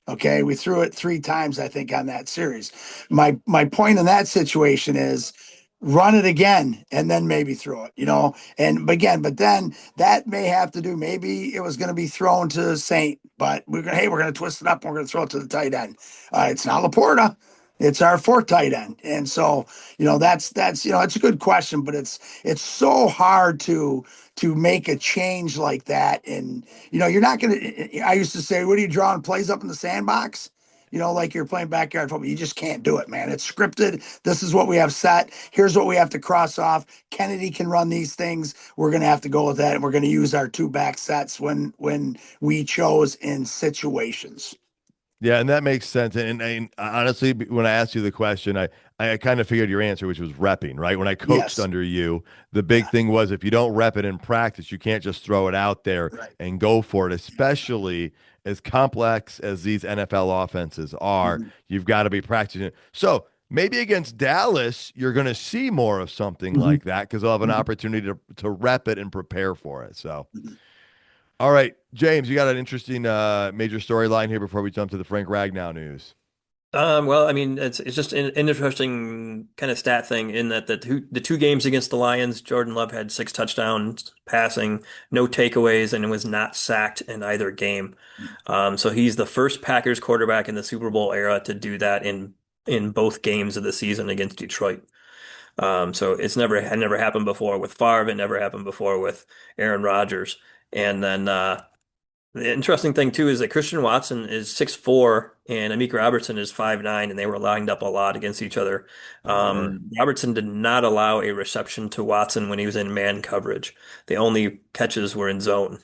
Okay, we threw it 3 times, I think, on that series. My point in that situation is run it again and then maybe throw it, you know. And again, but then that may have to do. Maybe it was going to be thrown to Saint, but we're gonna twist it up and we're gonna throw it to the tight end. It's not Laporta. It's our fourth tight end, and so you know that's you know it's a good question, but it's so hard to make a change like that. And you know, you're not gonna. I used to say, "What are you drawing plays up in the sandbox?" You know, like you're playing backyard football. You just can't do it, man. It's scripted. This is what we have set. Here's what we have to cross off. Kennedy can run these things. We're going to have to go with that, and we're going to use our 2 back sets when we chose in situations. Yeah, and that makes sense. And honestly, when I asked you the question, I kind of figured your answer, which was repping, right? When I coached Yes. under you, the big Yeah. thing was if you don't rep it in practice, you can't just throw it out there Right. and go for it, especially as complex as these NFL offenses are. Mhm. You've got to be practicing it. So maybe against Dallas, you're going to see more of something Mhm. like that because they'll have an Mhm. opportunity to rep it and prepare for it. So. Mhm. All right, James, you got an interesting major storyline here before we jump to the Frank Ragnow news. Well, I mean, it's just an interesting kind of stat thing in that the two games against the Lions, Jordan Love had 6 touchdowns passing, no takeaways, and was not sacked in either game. So he's the first Packers quarterback in the Super Bowl era to do that in both games of the season against Detroit. So it's never happened before with Favre. It never happened before with Aaron Rodgers. And then the interesting thing too is that Christian Watson is 6'4" and Amik Robertson is 5'9", and they were lined up a lot against each other. They were. Robertson did not allow a reception to Watson when he was in man coverage. The only catches were in zone.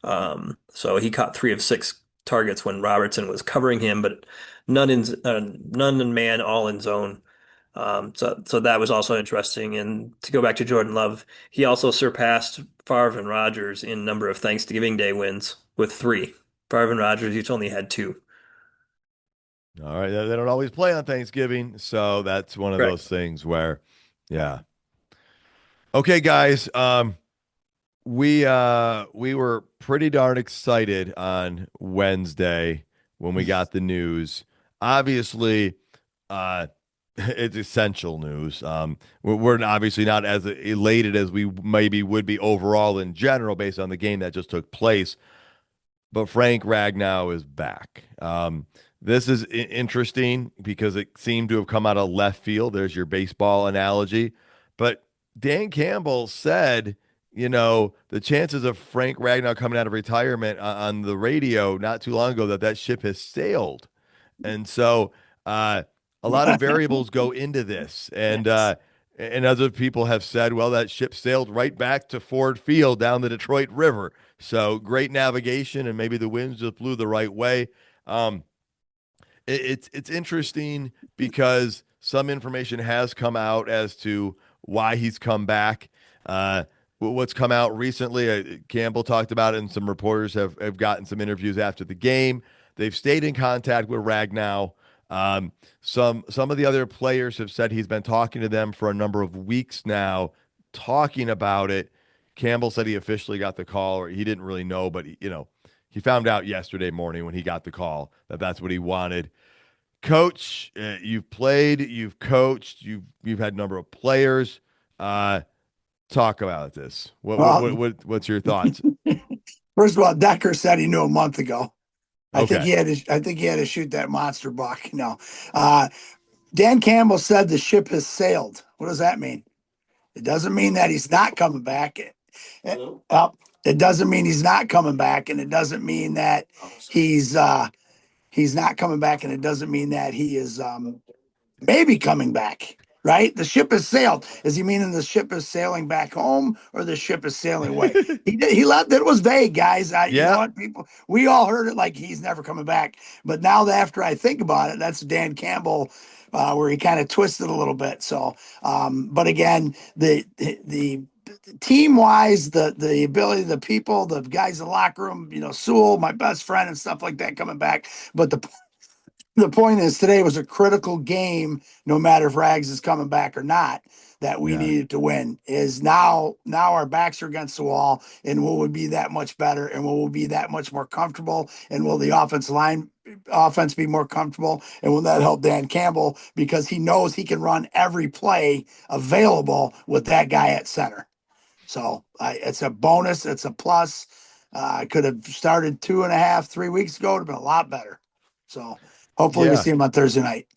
So he caught 3 of 6 targets when Robertson was covering him, but none in man, all in zone. So that was also interesting. And to go back to Jordan Love, he also surpassed Favre and Rodgers in number of Thanksgiving Day wins with 3. Favre and Rodgers each only had 2. All right. They don't always play on Thanksgiving. So that's one of those Correct. things where, yeah. Okay, guys. We were pretty darn excited on Wednesday when we got the news. Obviously, uh, it's essential news. We're obviously not as elated as we maybe would be overall in general based on the game that just took place. But Frank Ragnow is back. This is interesting because it seemed to have come out of left field. There's your baseball analogy. But Dan Campbell said, the chances of Frank Ragnow coming out of retirement on the radio not too long ago that ship has sailed. And so a lot of variables go into this. And Yes. And other people have said, well, that ship sailed right back to Ford Field down the Detroit River. So great navigation, and maybe the winds just blew the right way. Um, it's interesting because some information has come out as to why he's come back. Uh, what's come out recently, Campbell talked about it, and some reporters have gotten some interviews after the game. They've stayed in contact with Ragnow. Some of the other players have said he's been talking to them for a number of weeks now, talking about it. Campbell said he officially got the call, or he didn't really know, but he found out yesterday morning when he got the call that that's what he wanted. Coach, you've played, you've coached, you've had a number of players. Talk about this. Well, What's your thoughts? first of all, Decker said he knew a month ago. I think Okay. he had to shoot that monster buck. No, Dan Campbell said the ship has sailed. What does that mean? It doesn't mean that he's not coming back. It doesn't mean he's not coming back, and it doesn't mean that he's not coming back, and it doesn't mean that he is maybe coming back. Right? The ship has sailed. Is he meaning the ship is sailing back home, or the ship is sailing away? He left. It was vague, guys. You know what, people? We all heard it like he's never coming back. But now, after I think about it, that's Dan Campbell, where he kind of twisted a little bit. So, but again, the team wise, the ability, the people, the guys in the locker room, Sewell, my best friend, and stuff like that coming back. But the point is, today was a critical game, no matter if Rags is coming back or not, that we needed to win. Is now our backs are against the wall, and will we be that much better, and will we be that much more comfortable, and will the offense be more comfortable, and will that help Dan Campbell, because he knows he can run every play available with that guy at center. So it's a bonus, it's a plus. I could have started 2.5, 3 weeks ago. It would have been a lot better. So hopefully we see him on Thursday night.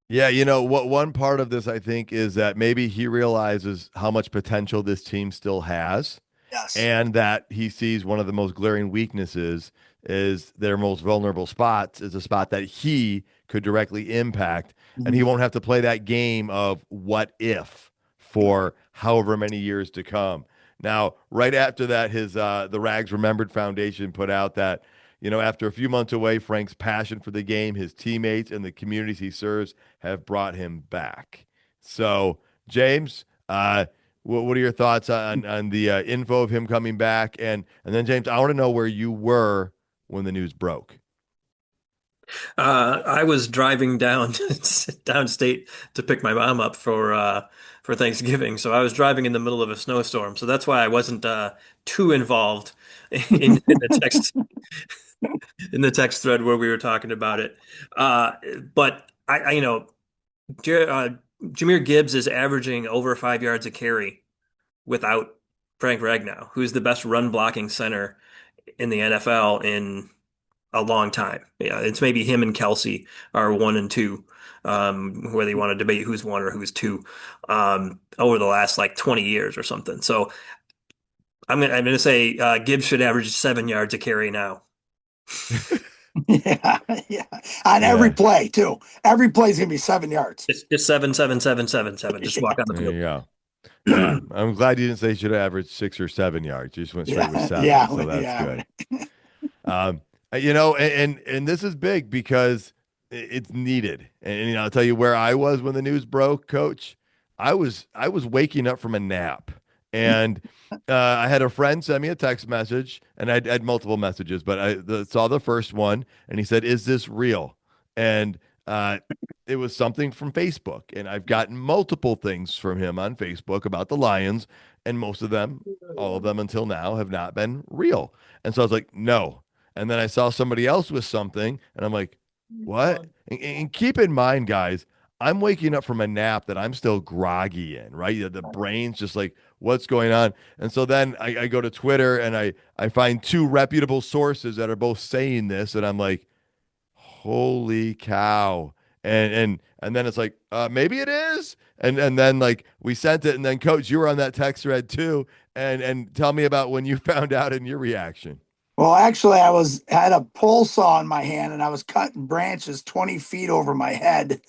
Yeah, what one part of this I think is that maybe he realizes how much potential this team still has. Yes. And that he sees one of the most glaring weaknesses is their most vulnerable spots is a spot that he could directly impact. Mm-hmm. And he won't have to play that game of what if for however many years to come. Now, right after that, the Rags Remembered Foundation put out that after a few months away, Frank's passion for the game, his teammates, and the communities he serves have brought him back. So, James, what are your thoughts on the info of him coming back? And then, James, I want to know where you were when the news broke. I was driving downstate to pick my mom up for Thanksgiving, so I was driving in the middle of a snowstorm. So that's why I wasn't too involved in the text in the text thread where we were talking about it. But Jahmyr Gibbs is averaging over 5 yards a carry without Frank Ragnow, who's the best run blocking center in the NFL in a long time. Yeah, it's maybe him and Kelsey are 1 and 2, whether you want to debate who's 1 or who's 2, over the last like 20 years or something. So I'm gonna say Gibbs should average 7 yards a carry now. Yeah. On every play too. Every play is gonna be 7 yards. Just 7, 7, 7, 7, 7. Just walk on the field. There you go. Yeah, I'm glad you didn't say you should have averaged 6 or 7 yards. You just went straight with 7. Yeah, so that's good. And this is big because it's needed. And I'll tell you where I was when the news broke, Coach. I was waking up from a nap, and I had a friend send me a text message, and I had multiple messages, but I saw the first one, and he said, "Is this real?" And it was something from Facebook, and I've gotten multiple things from him on Facebook about the Lions, and most of them, all of them until now, have not been real. And so I was like, no. And then I saw somebody else with something, and I'm like, what? And keep in mind, guys, I'm waking up from a nap that I'm still groggy in, right? The brain's just like, what's going on? And so then I go to Twitter, and I find 2 reputable sources that are both saying this, and I'm like, holy cow. And then it's like, maybe it is. And then like we sent it, and then Coach, you were on that text thread too. And tell me about when you found out and your reaction. Well, actually, I had a pole saw in my hand, and I was cutting branches 20 feet over my head.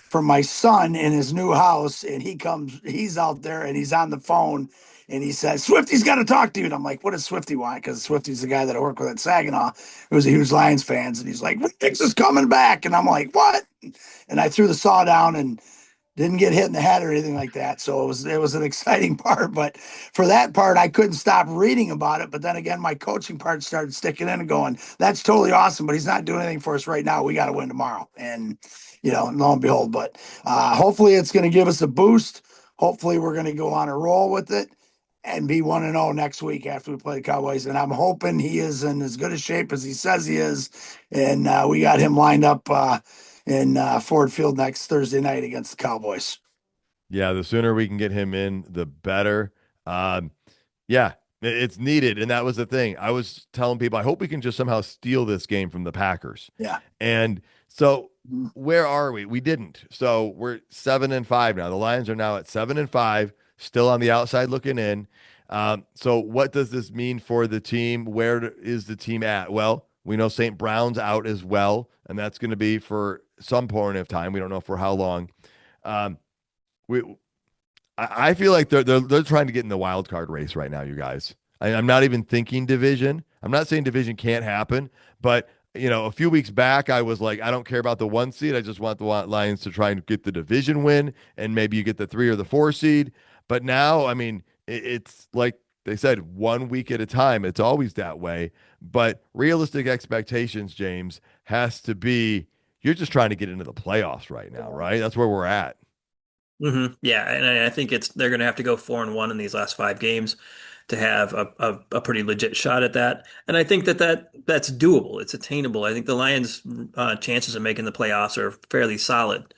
from my son in his new house, and he's out there and he's on the phone and he says, Swifty's got to talk to you. And I'm like, what does Swifty want? Because Swifty's the guy that I work with at Saginaw, who's a huge Lions fans. And he's like, Rick's is coming back. And I'm like, what? And I threw the saw down and didn't get hit in the head or anything like that. So it was an exciting part. But for that part, I couldn't stop reading about it. But then again, my coaching part started sticking in and going, that's totally awesome, but he's not doing anything for us right now. We got to win tomorrow. And, lo and behold, but hopefully it's going to give us a boost. Hopefully we're going to go on a roll with it and be 1-0 next week after we play the Cowboys. And I'm hoping he is in as good a shape as he says he is. And we got him lined up in Ford Field next Thursday night against the Cowboys. Yeah, the sooner we can get him in, the better. Yeah, it's needed. And that was the thing. I was telling people, I hope we can just somehow steal this game from the Packers. Yeah. And so where are we? We didn't. So we're 7-5 now. The Lions are now at 7-5, still on the outside looking in. So what does this mean for the team? Where is the team at? Well, we know St. Brown's out as well, and that's going to be for some point of time. We don't know for how long. I feel like they're trying to get in the wild card race right now, you guys. I'm not even thinking division. I'm not saying division can't happen, but a few weeks back, I was like, I don't care about the 1 seed. I just want the Lions to try and get the division win, and maybe you get the 3 or the 4 seed. But now, I mean, it's like they said, 1 week at a time. It's always that way. But realistic expectations, James, has to be you're just trying to get into the playoffs right now, right? That's where we're at. Mm-hmm. Yeah, and I think they're going to have to go 4-1 in these last 5 games to have a pretty legit shot at that. And I think that's doable. It's attainable. I think the Lions' chances of making the playoffs are fairly solid.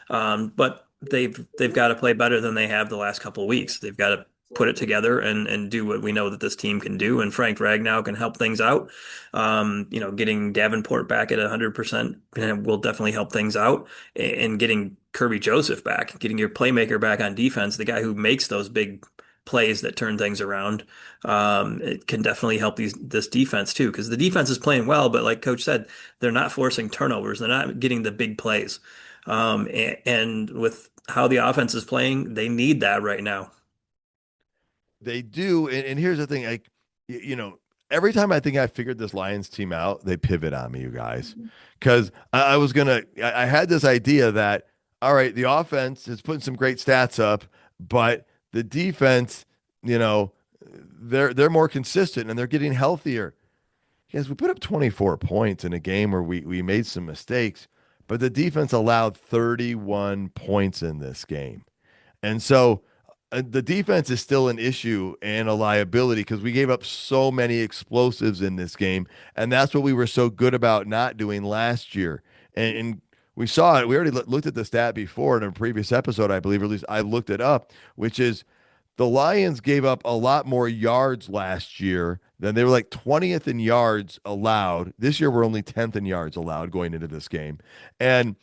But they've got to play better than they have the last couple of weeks. They've got to put it together and do what we know that this team can do. And Frank Ragnow can help things out. Getting Davenport back at 100% will definitely help things out. And getting Kirby Joseph back, getting your playmaker back on defense, the guy who makes those big plays that turn things around, it can definitely help this defense too. Because the defense is playing well, but like Coach said, they're not forcing turnovers. They're not getting the big plays. And with how the offense is playing, they need that right now. They do. And here's the thing, every time I think I figured this Lions team out, they pivot on me, you guys. Because I had this idea that, all right, the offense is putting some great stats up, but the defense, they're more consistent and they're getting healthier. Yes, we put up 24 points in a game where we made some mistakes, but the defense allowed 31 points in this game. And so the defense is still an issue and a liability because we gave up so many explosives in this game. And that's what we were so good about not doing last year. And we saw it. We already looked at the stat before in a previous episode, I believe, or at least I looked it up, which is the Lions gave up a lot more yards last year than they were like 20th in yards allowed. This year, we're only 10th in yards allowed going into this game. And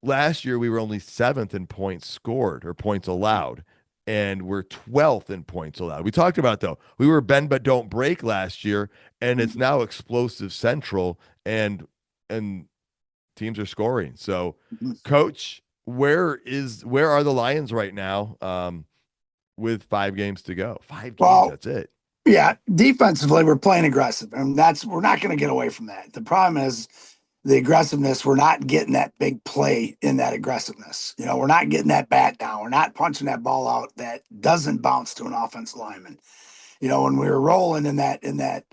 last year, we were only 7th in points scored or points allowed. And we're 12th in points allowed. We talked about, though, we were bend but don't break last year, and it's now explosive central, and teams are scoring. So, Coach, where are the Lions right now with 5 games to go? 5 games, that's it. Yeah, defensively, we're playing aggressive, and we're not going to get away from that. The problem is the aggressiveness. We're not getting that big play in that aggressiveness. We're not getting that bat down. We're not punching that ball out that doesn't bounce to an offensive lineman. When we were rolling in that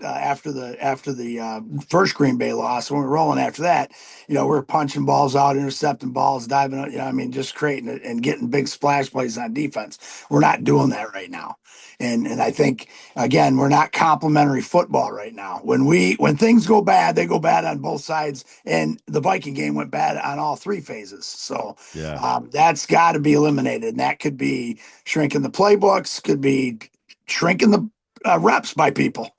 after the first Green Bay loss, when we were rolling after that, we're punching balls out, intercepting balls, diving, just creating it and getting big splash plays on defense. We're not doing that right now. And I think, again, we're not complimentary football right now. When things go bad, they go bad on both sides. And the Viking game went bad on all 3 phases. So that's got to be eliminated. And that could be shrinking the playbooks, could be shrinking the reps by people.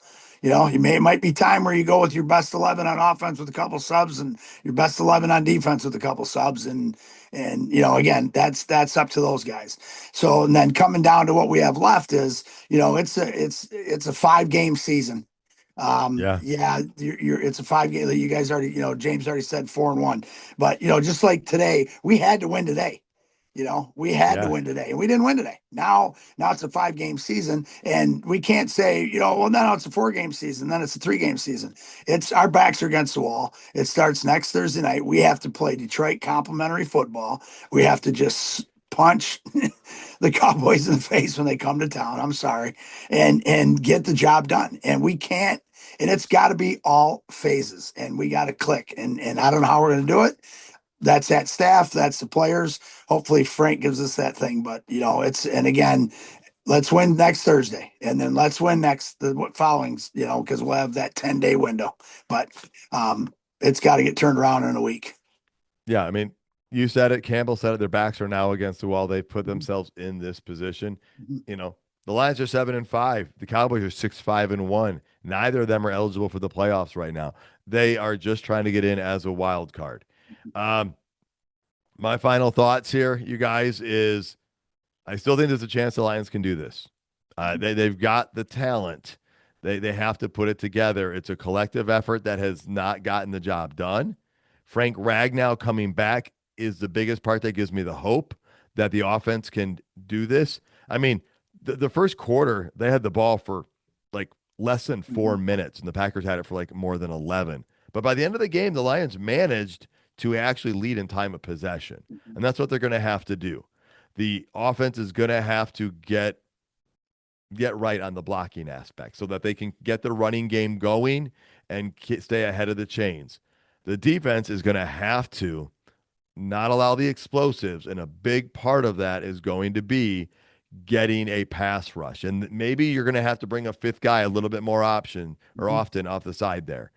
It might be time where you go with your best 11 on offense with a couple subs and your best 11 on defense with a couple subs. And again, that's up to those guys. So, and then coming down to what we have left is, it's a 5-game season. Yeah. Yeah, it's a 5 game. You guys already, James already said 4-1, but just like today, we had to win today. We had to Yeah. win today, and we didn't win today. Now it's a 5 game season, and we can't say, well, now it's a 4 game season, then it's a 3 game season. It's our backs are against the wall. It starts next Thursday night. We have to play Detroit complimentary football. We have to just punch the Cowboys in the face when they come to town. I'm sorry, and get the job done. And we can't. And it's got to be all phases, and we got to click. And I don't know how we're going to do it. That's that staff, that's the players. Hopefully Frank gives us that thing, but and again, let's win next Thursday, and then let's win the following, because we'll have that 10-day window. But it's got to get turned around in a week. Yeah, I mean, you said it, Campbell said it, their backs are now against the wall. They've put Mm-hmm. themselves in this position. Mm-hmm. The Lions are 7-5. The Cowboys are 6-5-1. Neither of them are eligible for the playoffs right now. They are just trying to get in as a wild card. My final thoughts here, you guys, is I still think there's a chance the Lions can do this. They've got the talent. They have to put it together. It's a collective effort that has not gotten the job done. Frank Ragnow coming back is the biggest part that gives me the hope that the offense can do this. I mean, the first quarter, they had the ball for like less than 4 minutes, and the Packers had it for like more than 11. But by the end of the game, the Lions managed to actually lead in time of possession. And that's what they're going to have to do. The offense is going to have to get right on the blocking aspect so that they can get the running game going and stay ahead of the chains. The defense is going to have to not allow the explosives, and a big part of that is going to be getting a pass rush. And maybe you're going to have to bring a fifth guy a little bit more often off the side there.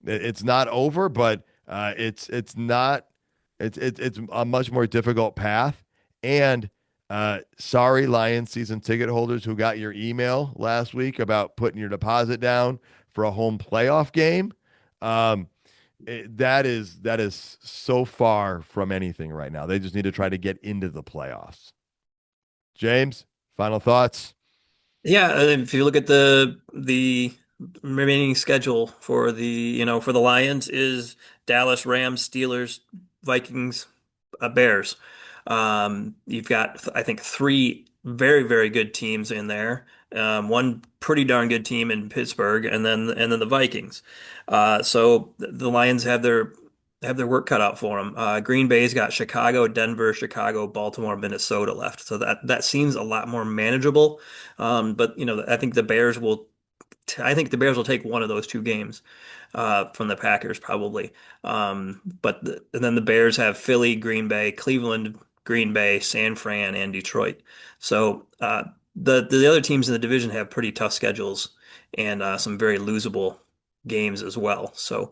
It's not over, but it's a much more difficult path. And sorry, Lions season ticket holders who got your email last week about putting your deposit down for a home playoff game. That is so far from anything right now. They just need to try to get into the playoffs. James, final thoughts? Yeah, if you look at the remaining schedule for the Lions is Dallas, Rams, Steelers, Vikings, Bears. You've got, I think, three very, very good teams in there. One pretty darn good team in Pittsburgh, and then the Vikings. So the Lions have their work cut out for them. Green Bay's got Chicago, Denver, Chicago, Baltimore, Minnesota left. So that seems a lot more manageable. But I think the Bears will. I think the Bears will take one of those two games from the Packers probably. And then the Bears have Philly, Green Bay, Cleveland, Green Bay, San Fran, and Detroit. So the other teams in the division have pretty tough schedules and some very losable games as well. So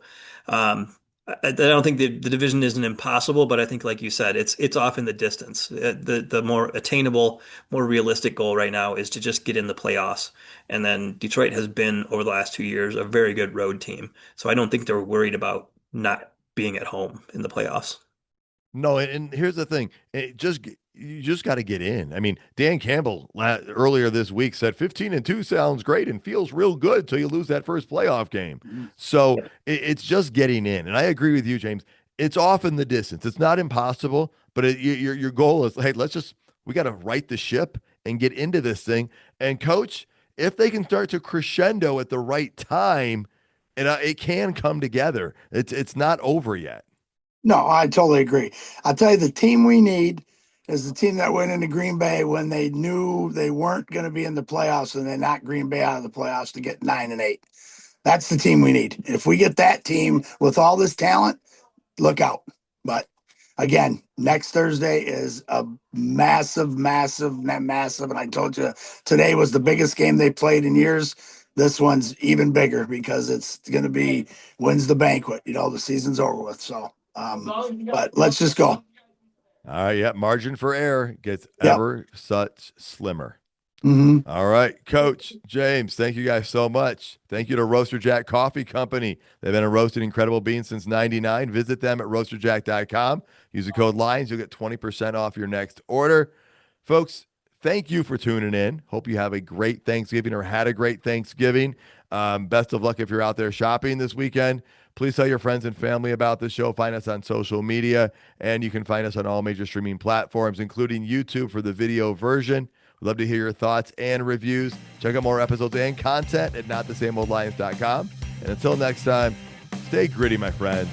I don't think the division isn't impossible, but I think, like you said, it's off in the distance. The more attainable, more realistic goal right now is to just get in the playoffs. And then Detroit has been, over the last 2 years, a very good road team. So I don't think they're worried about not being at home in the playoffs. No, and here's the thing. You just got to get in. I mean, Dan Campbell earlier this week said 15-2 sounds great and feels real good till you lose that first playoff game. So it's just getting in. And I agree with you, James. It's off in the distance. It's not impossible, but your goal is, hey, we got to right the ship and get into this thing. And coach, if they can start to crescendo at the right time, it can come together. It's not over yet. No, I totally agree. I'll tell you, the team we need is the team that went into Green Bay when they knew they weren't going to be in the playoffs, and they knocked Green Bay out of the playoffs to get 9-8. That's the team we need. If we get that team with all this talent, look out. But again, next Thursday is a massive, massive, massive. And I told you today was the biggest game they played in years. This one's even bigger because it's going to be wins the banquet. The season's over with. So, but let's just go. All right. Yeah. Margin for error gets Yep. ever such slimmer. Mm-hmm. All right. Coach James, thank you guys so much. Thank you to Roaster Jack Coffee Company. They've been a roasted incredible bean since 99. Visit them at roasterjack.com. Use the code LIONS. You'll get 20% off your next order. Folks, thank you for tuning in. Hope you have a great Thanksgiving or had a great Thanksgiving. Best of luck if you're out there shopping this weekend. Please tell your friends and family about the show. Find us on social media, and you can find us on all major streaming platforms, including YouTube for the video version. We'd love to hear your thoughts and reviews. Check out more episodes and content at notthesameoldlions.com. And until next time, stay gritty, my friends.